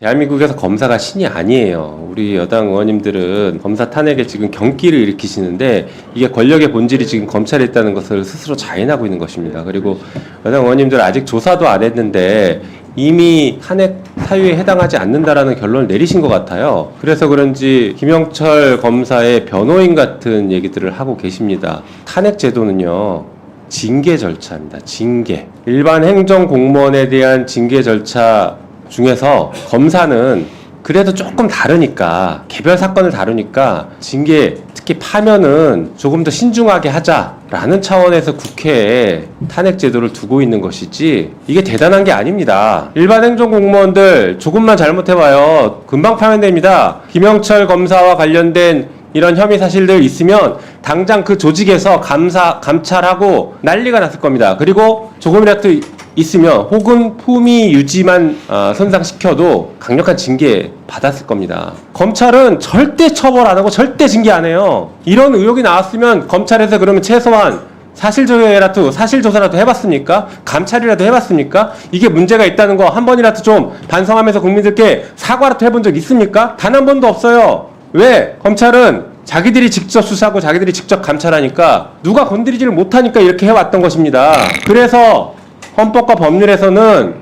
대한민국에서 검사가 신이 아니에요. 우리 여당 의원님들은 검사 탄핵에 지금 경기를 일으키시는데 이게 권력의 본질이 지금 검찰에 있다는 것을 스스로 자인하고 있는 것입니다. 그리고 여당 의원님들 아직 조사도 안 했는데 이미 탄핵 사유에 해당하지 않는다라는 결론을 내리신 것 같아요. 그래서 그런지 김영철 검사의 변호인 같은 얘기들을 하고 계십니다. 탄핵 제도는요, 징계 절차입니다. 징계. 일반 행정공무원에 대한 징계 절차 중에서 검사는 그래도 조금 다르니까, 개별 사건을 다루니까 징계, 특히 파면은 조금 더 신중하게 하자라는 차원에서 국회에 탄핵 제도를 두고 있는 것이지 이게 대단한 게 아닙니다. 일반 행정공무원들 조금만 잘못해봐요, 금방 파면됩니다. 김영철 검사와 관련된 이런 혐의 사실들 있으면 당장 그 조직에서 감찰하고 난리가 났을 겁니다. 그리고 조금이라도 있으면 혹은 품위 유지만 손상시켜도 강력한 징계 받았을 겁니다. 검찰은 절대 처벌 안 하고 절대 징계 안 해요. 이런 의혹이 나왔으면 검찰에서 그러면 최소한 사실조사라도 해봤습니까? 감찰이라도 해봤습니까? 이게 문제가 있다는 거 한 번이라도 좀 반성하면서 국민들께 사과라도 해본 적 있습니까? 단 한 번도 없어요. 왜? 검찰은 자기들이 직접 수사하고 자기들이 직접 감찰하니까 누가 건드리지를 못하니까 이렇게 해왔던 것입니다. 그래서 헌법과 법률에서는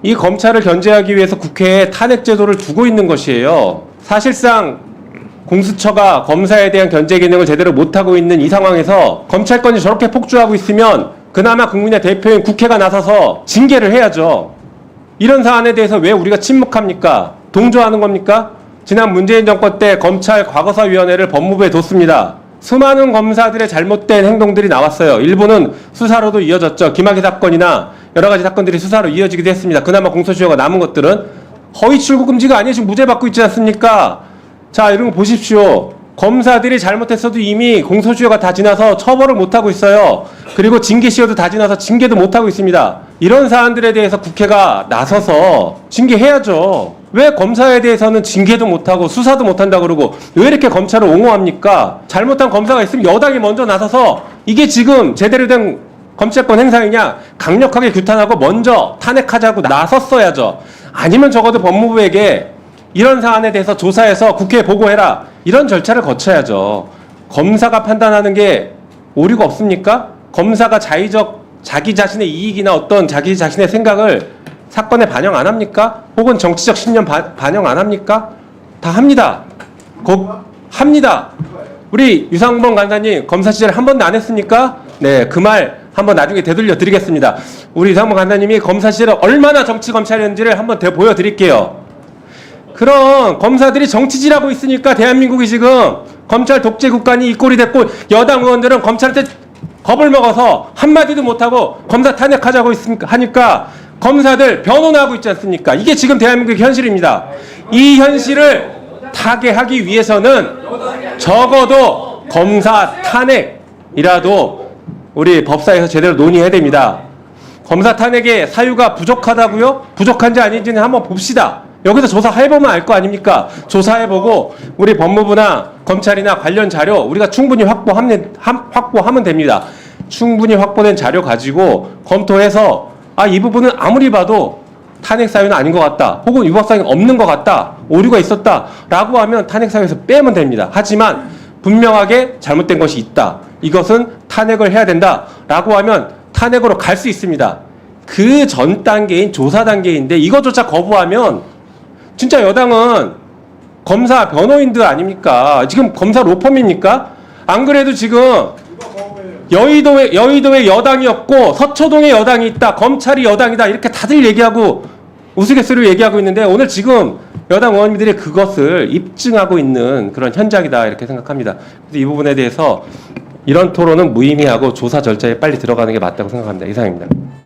이 검찰을 견제하기 위해서 국회에 탄핵 제도를 두고 있는 것이에요. 사실상 공수처가 검사에 대한 견제 기능을 제대로 못하고 있는 이 상황에서 검찰권이 저렇게 폭주하고 있으면 그나마 국민의 대표인 국회가 나서서 징계를 해야죠. 이런 사안에 대해서 왜 우리가 침묵합니까? 동조하는 겁니까? 지난 문재인 정권 때 검찰 과거사위원회를 법무부에 뒀습니다. 수많은 검사들의 잘못된 행동들이 나왔어요. 일부는 수사로도 이어졌죠. 김학의 사건이나 여러 가지 사건들이 수사로 이어지기도 했습니다. 그나마 공소시효가 남은 것들은 허위 출국 금지가 아니에요. 지금 무죄 받고 있지 않습니까? 자, 이런 거 보십시오. 검사들이 잘못했어도 이미 공소시효가 다 지나서 처벌을 못하고 있어요. 그리고 징계시효도 다 지나서 징계도 못하고 있습니다. 이런 사안들에 대해서 국회가 나서서 징계해야죠. 왜 검사에 대해서는 징계도 못하고 수사도 못한다고 그러고 왜 이렇게 검찰을 옹호합니까? 잘못한 검사가 있으면 여당이 먼저 나서서 이게 지금 제대로 된 검찰권 행사이냐 강력하게 규탄하고 먼저 탄핵하자고 나섰어야죠. 아니면 적어도 법무부에게 이런 사안에 대해서 조사해서 국회에 보고해라, 이런 절차를 거쳐야죠. 검사가 판단하는 게 오류가 없습니까? 검사가 자기 자신의 이익이나 어떤 자기 자신의 생각을 사건에 반영 안 합니까? 혹은 정치적 신념 반영 안 합니까? 다 합니다. 합니다. 우리 유상범 간사님 검사 시절에 한 번도 안 했습니까? 네, 그 말 한번 나중에 되돌려 드리겠습니다. 우리 유상범 간사님이 검사 시절에 얼마나 정치 검찰이었는지를 한번 보여드릴게요. 그럼 검사들이 정치질하고 있으니까 대한민국이 지금 검찰 독재 국가니 이 꼴이 됐고, 여당 의원들은 검찰한테 겁을 먹어서 한마디도 못하고 검사 탄핵하자고 하니까 검사들 변호하고 있지 않습니까? 이게 지금 대한민국의 현실입니다. 이 현실을 타개하기 위해서는 적어도 검사 탄핵이라도 우리 법사에서 제대로 논의해야 됩니다. 검사 탄핵의 사유가 부족하다고요? 부족한지 아닌지는 한번 봅시다. 여기서 조사해보면 알 거 아닙니까? 조사해보고 우리 법무부나 검찰이나 관련 자료 우리가 충분히 확보하면 됩니다. 충분히 확보된 자료 가지고 검토해서 이 부분은 아무리 봐도 탄핵 사유는 아닌 것 같다, 혹은 위법 사유는 없는 것 같다, 오류가 있었다 라고 하면 탄핵 사유에서 빼면 됩니다. 하지만 분명하게 잘못된 것이 있다, 이것은 탄핵을 해야 된다 라고 하면 탄핵으로 갈 수 있습니다. 그 전 단계인 조사 단계인데 이것조차 거부하면 진짜 여당은 검사 변호인들 아닙니까? 지금 검사 로펌입니까? 안 그래도 지금 여의도에 여당이 없고 서초동에 여당이 있다, 검찰이 여당이다, 이렇게 다들 얘기하고 우스갯소리로 얘기하고 있는데 오늘 지금 여당 의원님들이 그것을 입증하고 있는 그런 현장이다, 이렇게 생각합니다. 그래서 이 부분에 대해서 이런 토론은 무의미하고 조사 절차에 빨리 들어가는 게 맞다고 생각합니다. 이상입니다.